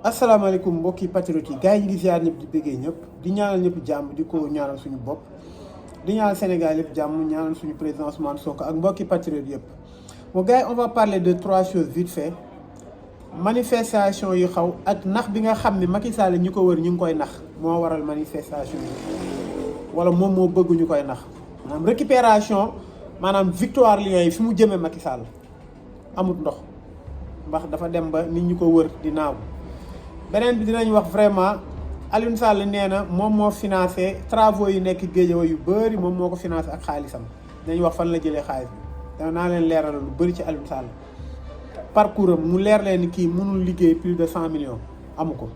asalaamaaleykum mbokki patriote yi gars yi ñu ngi ziar ñëpp di bëggee ñëpp di ñaanal ñëpp jàmm di ko ñaanal suñu bopp di ñaanal Sénégal yëpp jàmm ñaanal suñu président Ousmane Sonko ak mbokki patriote yëpp. bon gars yi on va parler de trois choses vite fait manifestation yu xaw ak nax bi nga xam ne Macky Sall ñi ko wër ñu ngi koy nax moo waral manifestation yi wala moom moo bëgg ñu koy nax maanaam récupération maanaam victoire Lions yi fi mu jëmee Macky Sall amut ndox ndax dafa dem ba nit ñu ko wër di naaw. beneen bi dinañ wax vraiment Aliou Sall nee na moom moo financé travaux yi nekk Guédiawaye yu bëri moom moo ko financé ak xaalisam dinañ wax fan la jëlee xaalis bi danaa leen leeral lu bëri ci Aliou Sall parcours am mu leer leen ni kii mënul liggéey plus de 100 millions amu ko.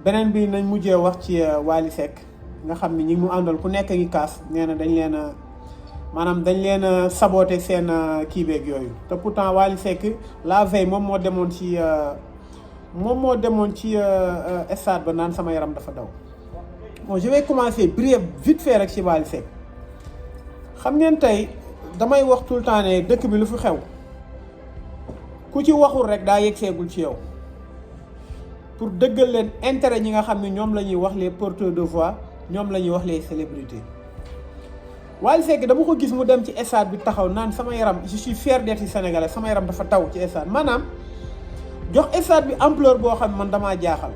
beneen bi nañ mujjee wax ci Wally Seck nga xam ni ñi mu àndal ku nekk ngi kaas nee na dañ leen a maanaam dañ leen a saboté seen kii beeg yooyu te pourtant Wally Seck la veille moom moo demoon ci. Stade ba naan sama yaram dafa daw. Bon je vais commencer briève vite fait rek ci Wally Seck xam ngeen tey damay wax tout le temps ne dëkk bi lu fi xew ku ci waxul rek daa yegg seegul ci yow pour dëggal leen intérêt ñi nga xam ne ñoom la ñuy wax les porteurs de voix ñoom la ñuy wax les célébrités. Wally Seck dama ko gis mu dem ci stade bi taxaw naan sama yaram je suis fier d'être sénégalais sama yaram dafa taw ci stade maanaam. jox stade bi ampleur boo xam ne man damaa jaaxal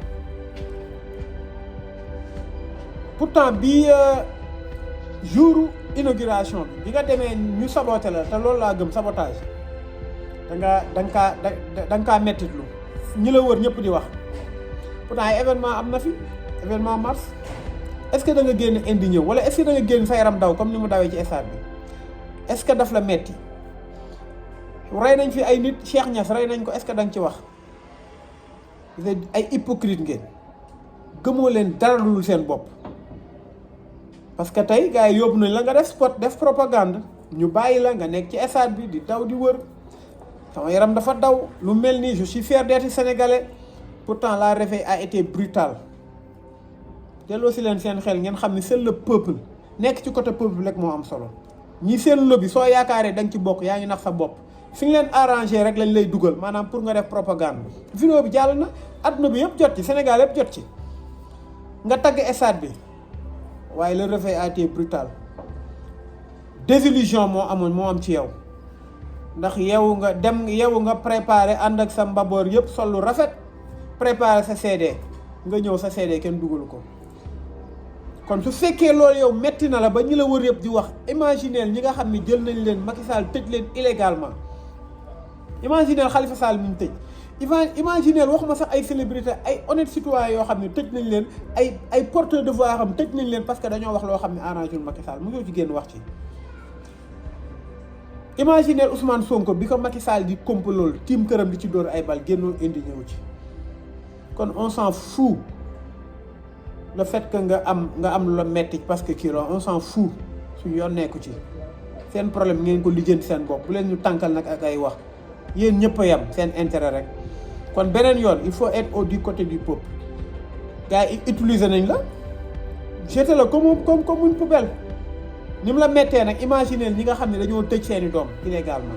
pourtant bi jour inauguration bi nga demee ñu saboté la te loolu laa gëm sabotage da nga kaa mettitlu ñi la wër ñëpp di wax pourtant ay événement am na fi événement mars est-ce que da nga génn indi ñëw wala est-ce que da nga génn sa yaram daw comme ni mu dawee ci stade bi est-ce que daf la metti rey nañ fi ay nit Cheikh Niass rey nañ ko est-ce que da nga ci wax ay hypocrite ngeen gëmoo leen dara lu seen bopp parce que tey gars yi yóbbu nañ la nga def spot def propagande ñu bàyyi la nga nekk ci stade bi di daw di wër sama yaram dafa daw lu mel ni je suis fier d'être sénégalais pourtant la réveil a été brutal delloo si leen seen xel ngeen xam ni seul le peuple nekk ci côté peuple rek moo am solo ñi seen lobby soo yaakaaree da nga ci bokk yaa ngi nax sa bopp fi nga leen arrangé rek lañ lay dugal maanaam pour nga def propagande vidéo bi jàll na adduna bi yëpp jot ci Sénégal yëpp jot ci nga tagg stade bi waaye le réveil a été brutal désillusion moo am ci yow ndax yow nga préparé ànd ak sa mbaboor yëpp sol lu rafet préparé sa CD nga ñëw sa CD kenn dugalu ko kon su fekkee loolu yow metti na la ba ñi la wër yëpp di wax imagineel ñi nga xam ne jël nañ leen Macky Sall tëj leen illégalement imagineel Khalifa Sall mi ñu tëj imagineel waxuma sax ay célébrité ay honnêtes citoyens yoo xam ne tëj nañ leen ay porteurs de voix xam tëj nañ leen parce que dañoo wax loo xam ne arrangé wul Macky Sall mu ngi ci génn wax ci. imagineel Ousmane Sonko bi ko Macky Sall di complot tiim këram di ci dóor ay bal génnoo indi ñëw ci kon on s'en fout le fait que nga am lu la metti parce que kii on s'en fout suñu yoon nekku ci seen problème ngeen ko lijjanti seen bopp bu leen ñu tànkal nag ak ay wax. yéen ñëpp a yem seen intérêt rek kon beneen yoon il faut être du côté du peuple gars yi utiliser nañ la jeter la comme une poubelle ni mu la mettee nag imaginer ñi nga xam ne dañoo tëj seeni doom illégalement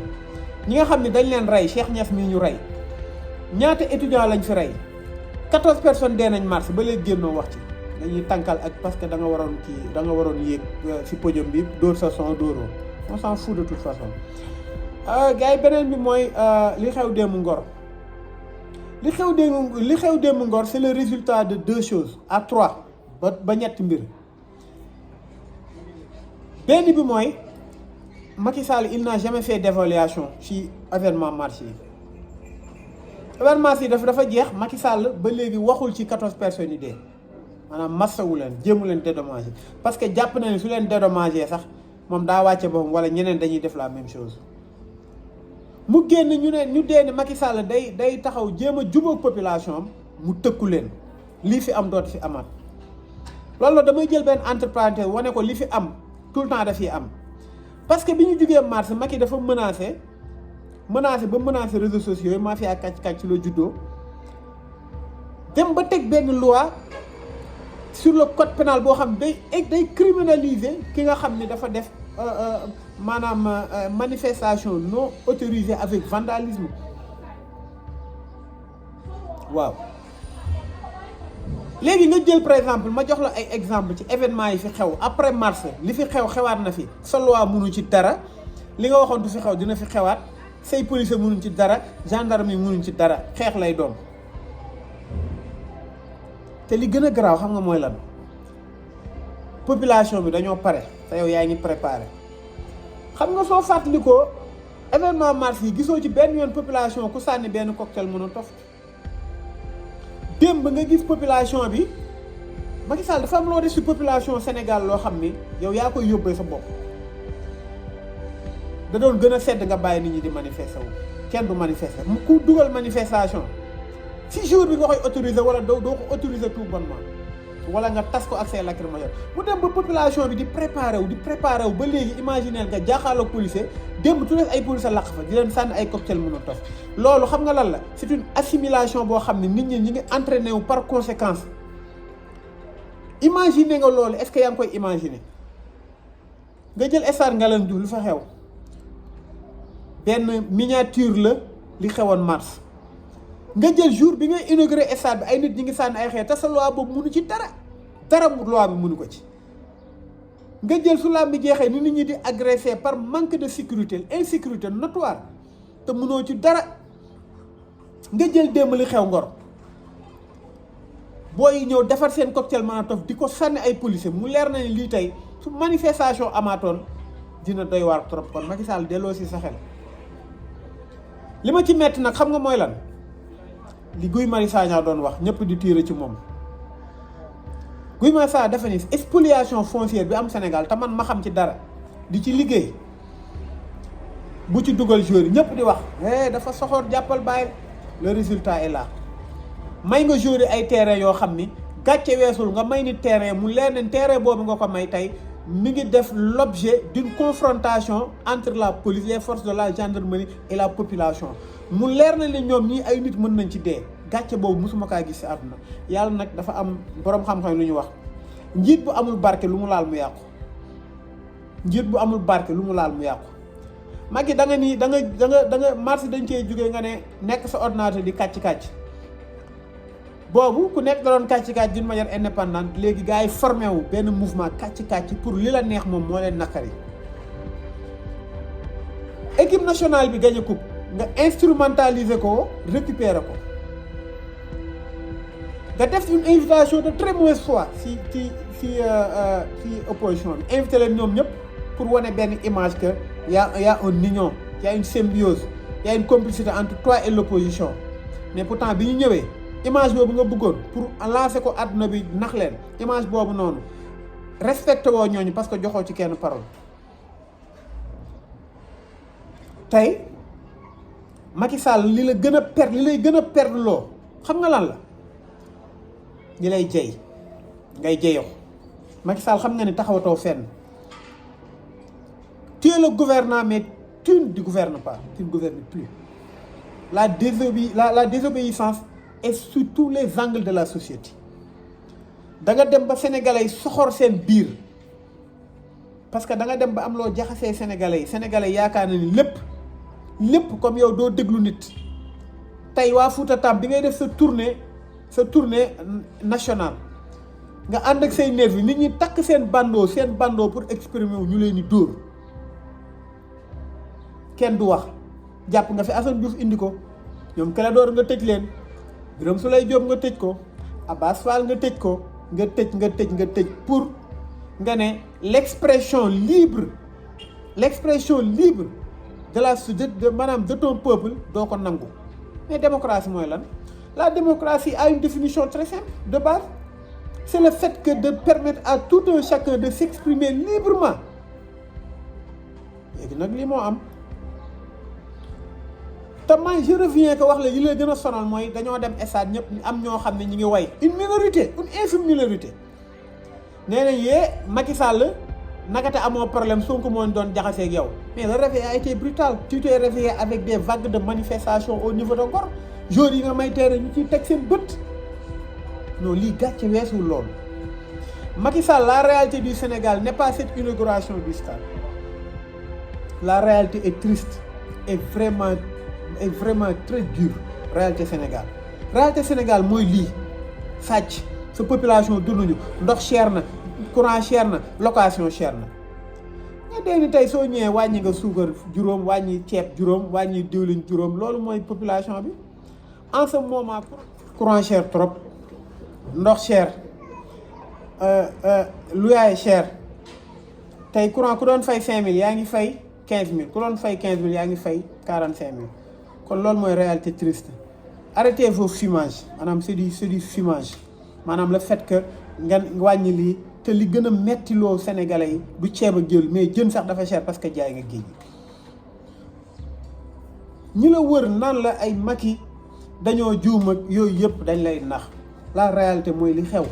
ñi nga xam ne dañ leen rey Cheikh Niass mii ñu rey ñaata étudiants lañ fi rey 14 personnes dee nañ mars ba léegi génnoo wax ci dañuy tànkal ak parce que da nga waroon yéeg ci podium bi dóor sa son dóoroo on s'en fout de toute façon. gars yi beneen bi mooy li xew démb Ngor li xew démb Ngor c'est le résultat de deux choses à trois ba ñetti mbir benn bi mooy Macky Sall il n'a jamais fait d'évaluation ci événement mars yi événement yi dafa jeex Macky Sall ba léegi waxul ci 14 personnes yi dee maanaam massawu leen jéemu leen dédommager parce que jàpp na ne su leen dédommager sax moom daa wàcce boppam wala ñeneen dañuy def la même chose. mu génn ñu dee ne Macky Sall day taxaw jéem a jubóog population am mu tëkku leen lii fi am dootu fi amaat loolu la damay jël benn entre parenthèse wane ko li fi am tout le temps dafiy am parce que bi ñu jugee mars Macky dafa menacé réseaux sociaux yi mafia kàcc la juddoo dem ba teg benn loi sur le code pénal boo xam day criminaliser ki nga xam ni dafa def maanaam manifestation non autorisée avec vandalisme waaw léegi nga jël par exemple ma jox la ay exemple ci événement yi fi xew après mars li fi xewaat na fi sa loi mënu ci dara li nga waxoon du fi xew dina fi xewaat say police mënuñ ci dara gendarme yi mënuñ ci dara xeex lay doon te li gën a garaaw xam nga mooy lan population bi dañoo pare te yow yaa ngi préparé xam nga soo fàttalikoo événement mars yi gisoo ci benn yoon population ku sànni benn cocktail Molotov démb nga gis population bi Macky Sall dafa am loo def ci population Sénégal loo xam ni yow yaa koy yóbbee sa bopp da doon gën a sedd nga bàyyi nit ñi di manifester wu kenn du manifester ku dugal manifestation ci jour bi nga koy autoriser wala doo ko autoriser tout bonnement wala nga tas ko ak say lacrymogène mu dem ba population bi di préparer wu ba léegi imaginer nga jaaxaaloog policier démb tu ay policier laq fa di leen sànni ay cocktail Molotov loolu xam nga lan la c'est une assimilation boo xam ne nit ñi ngi entraîné wu par conséquence imaginer nga loolu est-ce que yaa ngi koy imaginer nga jël stade Ngalandou Diouf lu fa xew benn miniature la li xewoon mars nga jël jour bi ngay inauguré stade bi ay nit ñi ngi sànni ay xeer te sa loi boobu mënu ci dara mu loi bi mënu ko ci nga jël su làmb bi jeexee ni nit ñi di agressé par manque de sécurité insécurité notoire te mënoo ci dara nga jël démb li xew Ngor booy ñëw defar seen cocktail Molotov di ko sànni ay policiers mu leer na ni lii tey su manifestation amaatoon dina doy waar trop kon Macky Sall delloo si sa xel li ma ci metti nag xam nga mooy lan li Guy Marius Sagna doon wax ñëpp di tiire ci moom Guy Marius Sagna dafa ni spoliation foncière bi am Sénégal te man ma xam ci dara di ci liggéey bu ci dugal joueur yi ñëpp di wax dafa soxor jàppal bàyyi le résultat est là may nga joueur yi ay terrain yoo xam ni gàcce weesul nga may ni terrain mu leer ne terrain boobu nga ko may tey mi ngi def l'objet d'une confrontation entre la police les forces de la gendarmerie et la population mu leer na ni ñoom ñii ay nit mën nañ ci dee gàcce boobu mosuma kaa gis ci àdduna yàlla nag dafa am boroom xam-xam lu ñu wax njiit bu amul barke lu mu laal mu yàqu njiit bu amul barke lu mu laal mu yàqu Macky da nga marché dañ cee jógee nga ne nekk sa ordinateur di kàcc boobu ku nekk da doon kàcc d'une manière indépendante léegi gars yi formé wu benn mouvement kàcc pour li la neex moom moo leen nakari équipe nationale bi gagné coupe nga instrumentaliser ko récupérer ko nga def une invitation de très mauvaise foi ci opposition bi invité leen ñoom ñëpp pour wane benn image que y a une union y a une symbiose y a une complicité entre toi et l'opposition mais pourtant bi ñu ñëwee image boobu nga bëggoon pour lancer ko àdduna bi nax leen image boobu noonu respecté woo ñooñu parce que joxoo ci kenn parole tey Macky Sall li lay gën a perdre loo xam nga lan la ñi lay jey ngay jeyoo Macky Sall xam nga ni taxawatoo fenn tu es le gouvernant mais tu ne gouvernes pas, tu ne gouvernes plus. La désobéissance est sur tous les angles de la société. Da nga dem ba sénégalais soxor seen biir parce que da nga dem ba am loo jaxasee sénégalais yaakaar na ni lépp comme yow doo déglu nit tey waa Fouta Tam bi ngay def sa tournée nationale nga ànd ak say nervi nit ñi takk seen bandoo pour exprimer wu ñu leen di dóor kenn du wax jàpp nga fi Assane Diouf indi ko ñoom Clédor nga tëj leen Birame Souleye Diop nga tëj ko Abass Fall nga tëj ko nga tëj pour nga ne l'expression libre de ton peuple doo ko nangu mais démocratie mooy lan la démocratie a une définition très simple de base c'est le fait que de permettre à tout un chacun de s'exprimer librement léegi nag lii moo am te man je reviens que wax la li lay gën a sonal mooy dañoo dem stade ñëpp am ñoo xam ne ñu ngi way une infime minorité nee nañ yee Macky Sall nakate amoo problème Sonko moo doon jaxasee ak yow mais le réveil a été brutal tu t'es réveillé avec des vagues de manifestations au niveau de Ngor jours yi nga may teere ñu ciy teg seen bët non lii gàcce weesul loolu Macky Sall la réalité du Sénégal n'est pas cette inauguration du stade la réalité est triste et vraiment très dure réalité Sénégal réalité Sénégal mooy lii sàcc sa population dunduñu ndox cher na courant cher na location cher na nga dee ni tey soo ñëwee wàññi nga suukar juróom wàññi ceeb juróom wàññi diwlin juróom loolu mooy population bi en ce moment courant cher trop ndox cher luyaay cher tey courant ku doon fay 5000 yaa ngi fay 15000 ku doon fay 15000 yaa ngi fay 45000 kon loolu mooy réalité triste arrêtez vos fumages maanaam c'est du fumage maanaam le fait que nga wàññi lii te li gën a metti loo Sénégalais yi du ceeb ak jël mais jën sax dafa cher parce que jaay nga géej ñi la wër naan la ay Macky dañoo juum ak yooyu yëpp dañ lay nax la réalité mooy li xew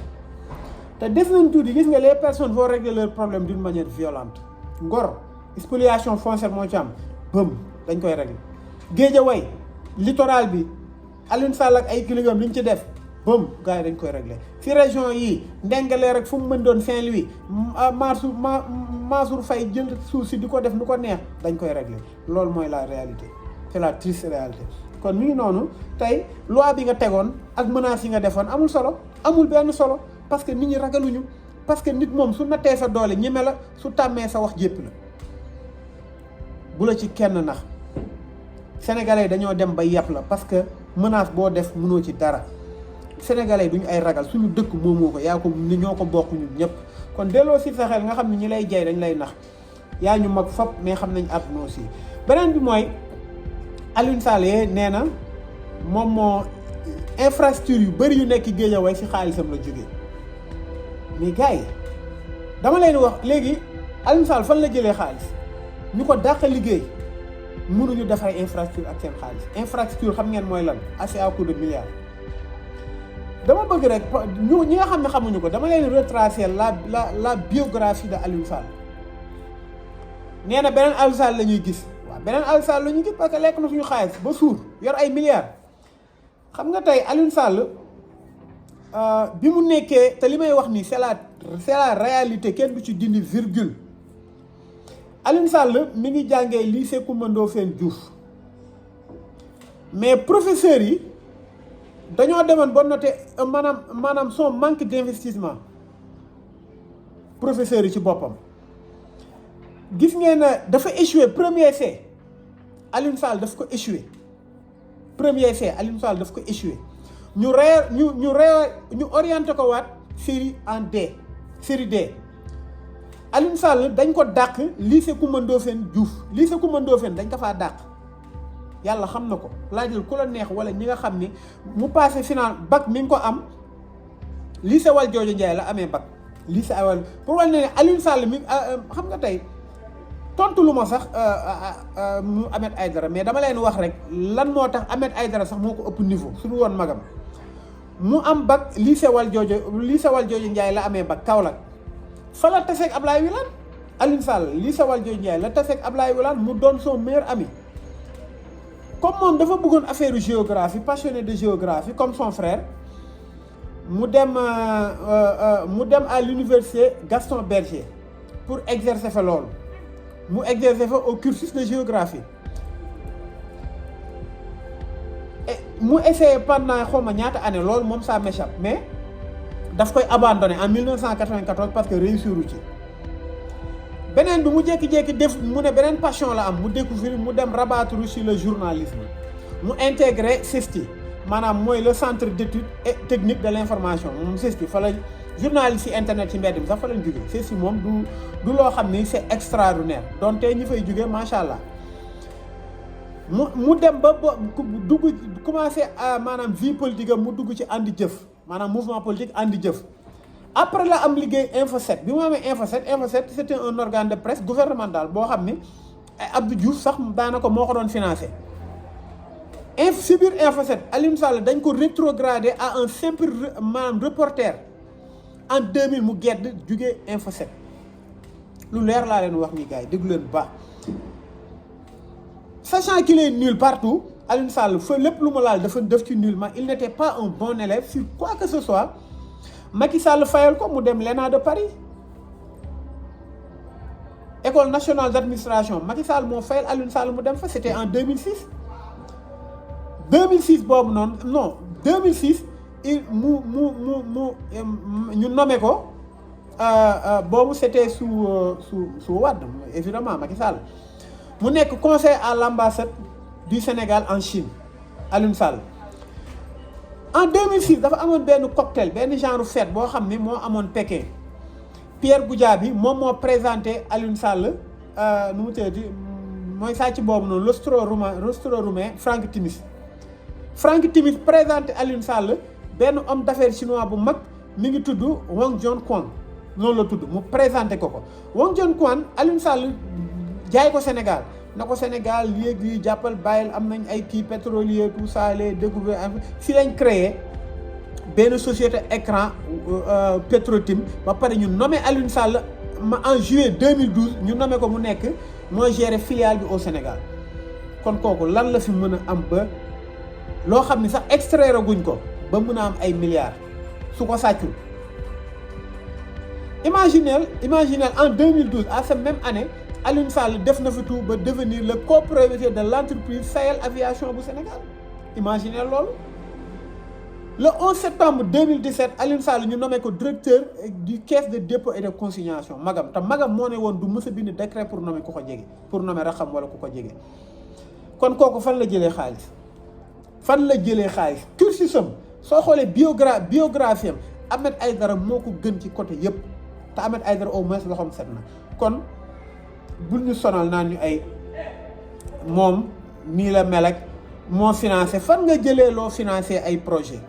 te des nañ tuuti gis nga les personnes vont régler leur problème d'une manière violente Ngor spoliation foncière moo ci am bëm dañ koy régler Guédiawaye littoral bi Alioune Sall ak ay kiligam li ñu ci def bëm gars yi dañ koy régler ci région yi Ndengaleer rek fu mu mën doon Saint-Louis Mansour Faye jël suuf si di ko def nu ko neex dañ koy régler loolu mooy la réalité c'est la triste réalité kon mi ngi noonu tey loi bi nga tegoon ak menaces yi nga defoon amul solo amul benn solo parce que nit ñi ragaluñu parce que nit moom su nattee sa doole ñeme la su tàmmee sa wax jépp la bu la ci kenn nax sénégalais dañoo dem ba yàpp la parce que menace boo def mënoo ci dara sénégalais duñu ay ragal suñu dëkk moomoo ko yaa ko ni ñoo ko bokk ñun ñëpp kon delloo si sa xel nga xam ne ñi lay jay dañ lay nax yaa ñu mag fop mais xam nañ àdduna aussi beneen bi mooy Alioune Sall nee na moom moo infrastructure yu bëri yu nekk Guédiawaye si xaalisam la jógee mais gars yi dama leen wax léegi Alioune Sall fan la jëlee xaalis ñu ko dàq liggéey mënuñu defar infrastructure ak seen xaalis infrastructure xam ngeen mooy lan assez à coup de milliards dama bëgg rek ñu ñi nga xam ne xamuñu ko dama leen retracer la biographie de Alioune Sall nee na beneen Alioune Sall la ñuy gis waaw beneen Alioune Sall la ñuy gis parce que lekk na suñu xaalis ba suur yor ay milliards xam nga tey Alioune Sall bi mu nekkee te li may wax nii c'est la réalité kenn du ci dindi virgule Alioune Sall mi ngi jàngee lycée Coumba Ndoffène Diouf mais professeurs yi dañoo demoon ba noté maanaam son manque d'investissement professeurs yi ci boppam gis ngeen ne dafa échoué premier essai Alioune Sall daf ko échoué premier essai Alioune Sall daf ko échoué ñu orienté ko waat série en D série D Alioune Sall dañ ko dàq lycée Coumba Ndoffène Diouf lycée Coumba Ndoffène dañ ko faa dàq yàlla xam na ko laajal ku la neex wala ñi nga xam ni mu passé final bac mi ngi ko am lycée Valdiodio Ndiaye la amee bac lycée awal pour wal ne Alioune Sall mi xam nga tey tontu lu ma sax mu Ahmed Aïdara mais dama leen wax rek lan moo tax Ahmed Aïdara sax moo ko ëpp niveau suñu woon magam mu am bac lycée Valdiodio Ndiaye la amee bac Kaolack fa la taseeg Ablaye Wilane Alioune Sall lycée Valdiodio Ndiaye la taseeg Ablaye Wilane mu doon son meilleur ami comme moom dafa bëggoon affaire géographie passionné de géographie comme son frère mu dem à l'université Gaston Berger pour exercer fa loolu mu exercer fa au cursus de géographie et mu essayé pendant xawma ñaata année loolu moom ça m'échappe mais daf koy abandonné en 1994 parce que réussiru ci beneen bi mu jékki-jékki def mu ne beneen passion la am mu découvrir mu dem rabattre sur le journalisme mu intégré CESTI maanaam mooy le centre d'études et techniques de l'information moom CESTI fa la journaliste yi internet ci mbedd mi sax fa lañ jógee CESTI moom du loo xam ni c'est extraordinaire donte ñi fay jógee macha allah mu dem ba dugg commencé maanaam vie politique am mu dugg ci andi jëf maanaam mouvement politique andi jëf. après la am liggéey Info 7 bi mu amee Info 7 c'était un organe de presse gouvernemental boo xam ni Abdou Diouf sax daanaka moo ko doon financé si biir Info 7 Alioune Sall dañ ko rétrogradé à un simple maanaam reporter en 2000 mu gedd jugee Info 7 lu leer laa leen wax ni gars yi déglu leen bu baax sachant qu'il est nul partout Alioune Sall fa lépp lu ma laal dafa def ci nul mais il n'était pas un bon élève sur quoi que ce soit. Macky Sall fayal ko mu dem l'ENA de Paris école nationale d'administration Macky Sall moo fayal Alioune Sall mu dem fa c'était en 2006 boobu noonu non 2006 ñu nommé ko boobu c'était sous Wade évidemment Macky Sall mu nekk conseiller à l'ambassade du Sénégal en Chine Alioune Sall. En 2006 dafa amoon benn cocktail benn genre fête boo xam ni moo amoon Pékin Pierre Goudiaby moom moo présenté Alioune Sall nu mu tëddee mooy sàcc boobu noonu l'austro-roumain Franck Timis présenté Alioune Sall benn homme d'affaires chinois bu mag mi ngi tudd Wang Junquan noonu la tudd mu présenté ko Wang Junquan Alioune Sall jaay ko Sénégal na ko Sénégal léegi jàppal bàyyil am nañ ay kii pétrolier tout ça les découvertes si lañ créé benn société écran Petrotim ba pare ñu nommé Alioune Sall en juillet 2012 ñu nommé ko mu nekk moo géré filiale bi au Sénégal kon kooku lan la fi mën a am ba loo xam ni sax extraire guñ ko ba mën a am ay milliards su ko sàccul. Imaginez en 2012 à cette même année Alioune Sall def na fi tout ba devenir le copropriétaire de l'entreprise Sahel Aviation bu Sénégal imaginez loolu. Le 11 septembre 2017 Alioune Sall ñu nommé ko directeur du caisse de dépôt et de consignation magam te magam moo ne woon du mës a bind décret pour nommer ku ko jege pour nommer raxam wala ku ko jege kon kooku fan la jëlee xaalis cursusam soo xoolee biographie am Ahmed Aïdara moo ko gën ci côté yëpp te Ahmed Aïdara au moins loxoom set na kon bul ñu sonal naan ñu ay moom nii la mel ak moo financé fan nga jëlee loo financé ay projet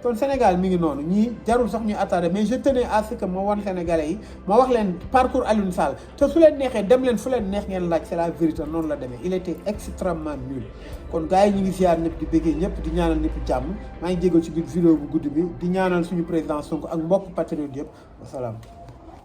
kon Sénégal mi ngi noonu ñii jarul sax ñuy attardé mais je tenais à ce que ma wan Sénégalais yi ma wax leen parcours Alioune Sall te su leen neexee dem leen fu leen neex ngeen laaj c'est la vérité noonu la demee il était extrêmement nul kon gars yi ñu ngi ziar ñëpp di bëggee ñëpp di ñaanal ñëpp jàmm maa ngi jégal ci biir vidéo bu gudd bi di ñaanal suñu président Sonko ak mbokk patriote yëpp wasalaam